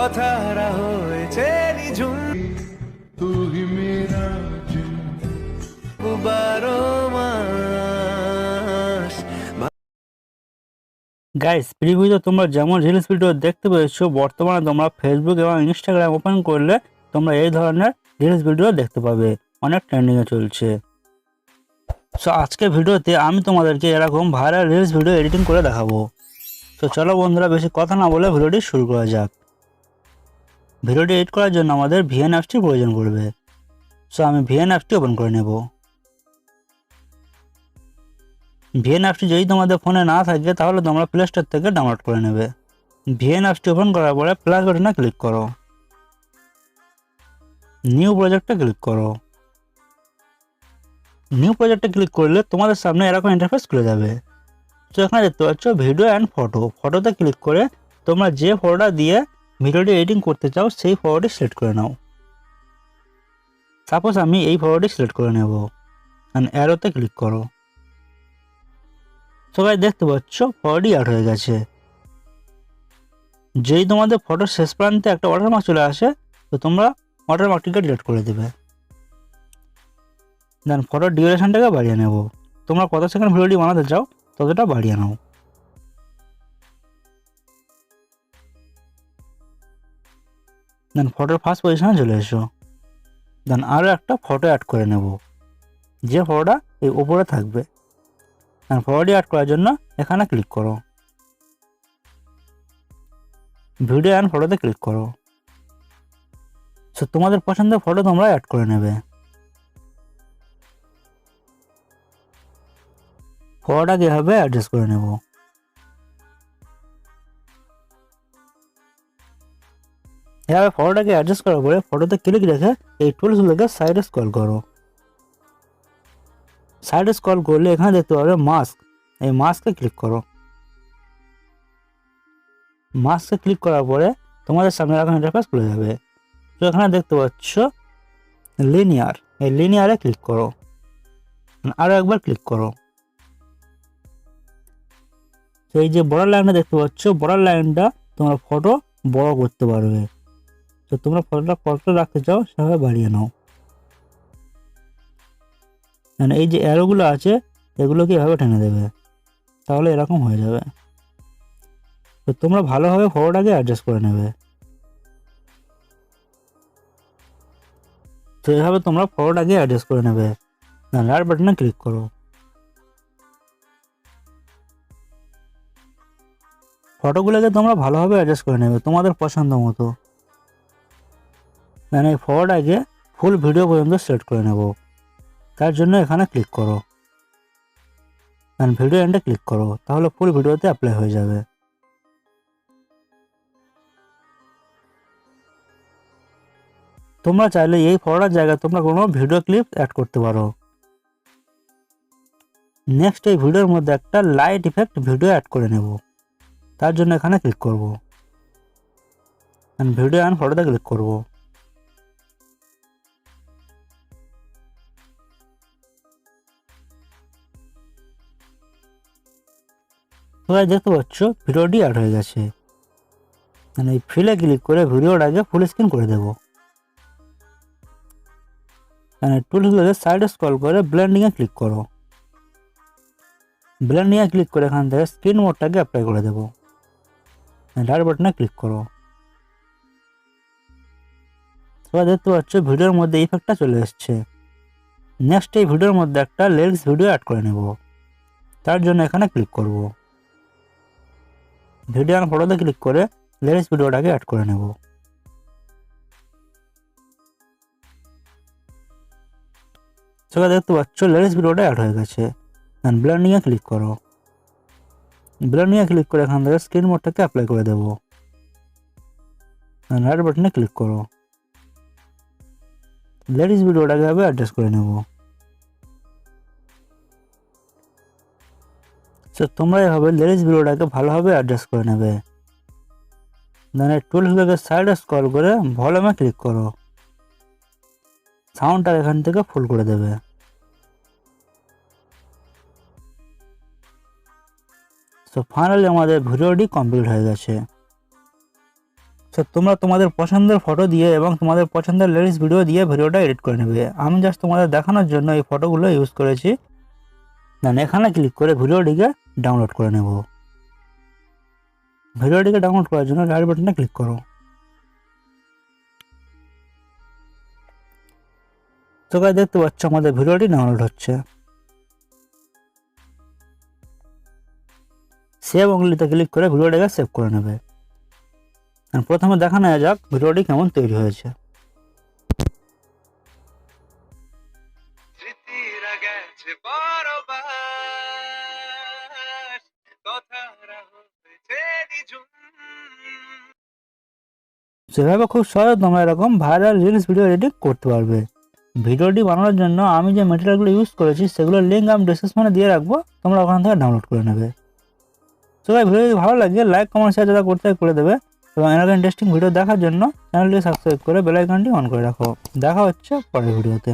কথারা হয়েছে নিঝুম, তুই মেরা বারো মাস। গাইস, প্রিভিউতে তোমরা যেমন রিলস ভিডিও দেখতে পেয়েছো, বর্তমানে তোমরা ফেসবুক এবং ইনস্টাগ্রাম ওপেন করলে তোমরা এই ধরনের রিলস ভিডিও দেখতে পাবে, অনেক ট্রেন্ডিংয়ে চলছে। সো আজকে ভিডিওতে আমি তোমাদেরকে এরকম ভাইরাল রিলস ভিডিও এডিটিং করে দেখাবো। তো চলো বন্ধুরা, বেশি কথা না বলে ভিডিওটি শুরু করা যাক। ভিডিওটি এডিট করার জন্য আমাদের ভিএন অ্যাপসটির প্রয়োজন পড়বে। সো আমি ভিএন অ্যাপসটি ওপেন করে নেব। ভিএন অ্যাপসটি যদি তোমাদের ফোনে না থাকে তাহলে তোমরা প্লে স্টোর থেকে ডাউনলোড করে নেবে। ভিএন অ্যাপসটি ওপেন করার পরে প্লাস বাটনে ক্লিক করো, নিউ প্রজেক্টে ক্লিক করো। নিউ প্রজেক্টে ক্লিক করলে তোমাদের সামনে এরকম ইন্টারফেস খুলে যাবে। তো এখানে দেখতে পাচ্ছ ভিডিও অ্যান্ড ফটো। ফটোতে ক্লিক করে তোমরা যে ফটোটা দিয়ে ভিডিওটি এডিটিং করতে চাও সেই ফটোটি সিলেক্ট করে নাও। সাপোজ আমি এই ফটোটি সিলেক্ট করে নেব, অ্যান্ড অ্যারোতে ক্লিক করো। সবাই দেখতে পাচ্ছ ফটোটি অ্যাড হয়ে গেছে। যেই তোমাদের ফটোর শেষ প্রান্তে একটা ওয়াটারমার্ক চলে আসে, তো তোমরা ওয়াটারমার্কটিকে ডিলিট করে দেবে। দেন ফটোর ডিউরেশনটাকে বাড়িয়ে নেব। তোমরা কত সেকেন্ড ভিডিওটি বানাতে চাও ততটা বাড়িয়ে নাও। দেন ফটোর ফার্স্ট পজিশনে চলে এসো। দেন আরও একটা ফটো অ্যাড করে নেব, যে ফটোটা এই উপরে থাকবে। দেন ফটোটি অ্যাড করার জন্য এখানে ক্লিক করো, ভিডিও অ্যান্ড ফটোতে ক্লিক করো। সো তোমাদের পছন্দের ফটো তোমরা অ্যাড করে নেবে। ফটোটাকে এভাবে অ্যাডজাস্ট করে নেব। এভাবে ফটোটাকে অ্যাডজাস্ট করার পরে ফটোতে ক্লিক রেখে এই টুলসগুলোকে সাইডে স্ক্রল করো। সাইডে স্ক্রল করলে এখানে দেখতে পাবে মাস্ক, এই মাস্কে ক্লিক করো। মাস্কে ক্লিক করার পরে তোমাদের সামনে এরকম ইন্টারফেস খুলে যাবে। তো এখানে দেখতে পাচ্ছ লিনিয়ার, এই লিনিয়ারে ক্লিক করো, আরও একবার ক্লিক করো। তো এই যে বর্ডার লাইনটা দেখতে পাচ্ছ, বর্ডার লাইনটা তোমরা ফটো বড় করতে পারবে। তো তোমরা ফটোটা কত রাখতে চাও সেভাবে বাড়িয়ে নাও। মানে এই যে অ্যারোগুলো আছে এগুলোকে এভাবে টেনে দেবে, তাহলে এরকম হয়ে যাবে। তো তোমরা ভালোভাবে ফটোটাকে অ্যাডজাস্ট করে নেবে। তো এভাবে তোমরা ফটোটাকে অ্যাডজাস্ট করে নেবে। রাইট বাটনে ক্লিক করো। ফটোগুলোকে তোমরা ভালোভাবে অ্যাডজাস্ট করে নেবে তোমাদের পছন্দ মতো। মানে এই ফটোটাকে ফুল ভিডিও পর্যন্ত সেট করে নেব। তার জন্য এখানে ক্লিক করো, ভিডিও এন্ডে ক্লিক করো, তাহলে ফুল ভিডিওতে অ্যাপ্লাই হয়ে যাবে। তোমরা চাইলে এই ফটোটার জায়গায় তোমরা কোনো ভিডিও ক্লিপ অ্যাড করতে পারো। নেক্সট এই ভিডিওর মধ্যে একটা লাইট ইফেক্ট ভিডিও অ্যাড করে নেব। তার জন্য এখানে ক্লিক করব, ভিডিও অ্যান্ড ফটোতে ক্লিক করব। তোমরা দেখতে পাচ্ছ ভিডিওটি অ্যাড হয়ে গেছে। এই ফিলে ক্লিক করে ভিডিওটাকে ফুল স্ক্রিন করে দেব। টুলসগুলোকে সাইডে স্ক্রল করে ব্লেন্ডিংয়ে ক্লিক করো। ব্লেন্ডিংয়ে ক্লিক করে এখান থেকে স্ক্রিন মোডটাকে অ্যাপ্লাই করে দেবো। রাইট বাটনে ক্লিক করো। তোমরা দেখতে পাচ্ছ ভিডিওর মধ্যে ইফেক্টটা চলে এসছে। নেক্সট এই ভিডিওর মধ্যে একটা লিরিক্স ভিডিও অ্যাড করে নেব। তার জন্য এখানে ক্লিক করব, ভিডিও আর ফটোতে ক্লিক করে লিরিক্স ভিডিওটাকে অ্যাড করে নেব। তোমরা দেখতে পাচ্ছ লিরিক্স ভিডিওটা অ্যাড হয়ে গেছে। ব্লেন্ডিংয়ে ক্লিক করো। ব্লেন্ডিংয়ে ক্লিক করে এখান থেকে স্ক্রিন মোডটাকে অ্যাপ্লাই করে দেবো। রাইট বাটনে ক্লিক করো। লিরিক্স ভিডিওটাকে এভাবে অ্যাডজাস্ট করে নেব। তো তোমরা এভাবে লিরিক্স ভিডিওটাকে ভালোভাবে অ্যাডজাস্ট করে নেবে। দেন এই টুলসগুলোকে সাইডে স্ক্রল করে ভলিউমে ক্লিক করো। সাউন্ডটা এখান থেকে ফুল করে দেবে। সো ফাইনালি আমাদের ভিডিওটি কমপ্লিট হয়ে গেছে। তো তোমরা তোমাদের পছন্দের ফটো দিয়ে এবং তোমাদের পছন্দের লেডিস ভিডিও দিয়ে ভিডিওটা এডিট করে নেবে। আমি জাস্ট তোমাদের দেখানোর জন্য এই ফটোগুলো ইউজ করেছি। দেন এখানে ক্লিক করে ভিডিওটিকে ডাউনলোড করে নেব। ভিডিওটিকে ডাউনলোড করার জন্য রাইট বাটনে ক্লিক করো। তো গাইস দেখতে পাচ্ছ আমাদের ভিডিওটি ডাউনলোড হচ্ছে। সেভ অংলিতে ক্লিক করে ভিডিওটাকে সেভ করে নেবে। আর প্রথমে দেখা নেওয়া যাক ভিডিওটি কেমন তৈরি হয়েছে। স্মৃতিরা গেছে বারবার, কথারা হয়েছে নিঝুম। সেভাবে খুব সহজে তোমরা এরকম ভাইরাল রিলস ভিডিও এডিট করতে পারবে। ভিডিওটি বানানোর জন্য আমি যে ম্যাটেরিয়ালগুলো ইউজ করেছি সেগুলোর লিঙ্ক আমি ডিসক্রিপশনে দিয়ে রাখবো, তোমরা ওখান থেকে ডাউনলোড করে নেবে। তো ভাই ভিডিও যদি ভালো লাগে লাইক কমেন্ট শেয়ার যারা করতে করে দেবে এবং এরকম ইন্টারেস্টিং ভিডিও দেখার জন্য চ্যানেলটি সাবস্ক্রাইব করে বেল আইকনটি অন করে রাখো। দেখা হচ্ছে পরের ভিডিওতে।